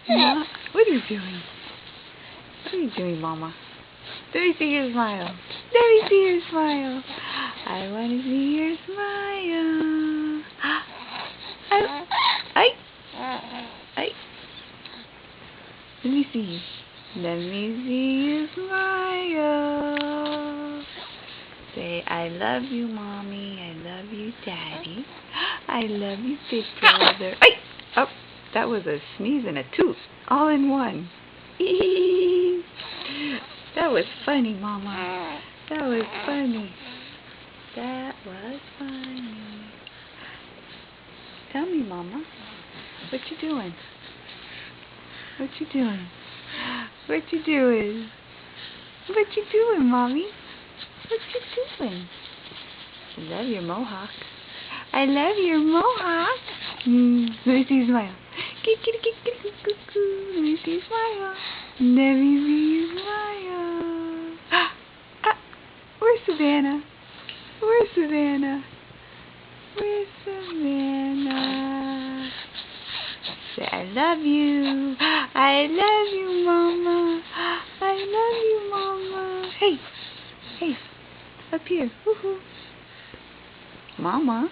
No? What are you doing? What are you doing, Mama? Let me see your smile. Let me see your smile. I want to see your smile. Ay. Ay. Let me see you. Let me see you smile. Say, I love you, Mommy. I love you, Daddy. I love you, big brother. Ay! Oh, that was a sneeze and a tooth all in one. That was funny, Mama. That was funny. That was funny. Tell me, Mama. What you doing? What you doing? What you doing? What you doing, Mommy? What you doing? I love your mohawk. I love your mohawk. Let me see you smile. Let me see you smile. Let me see you smile. Where's Savannah? Where's Savannah? Where's Savannah? Say, I love you. I love you, Mama. I love you, Mama. Hey, hey, up here. Woohoo. Mama.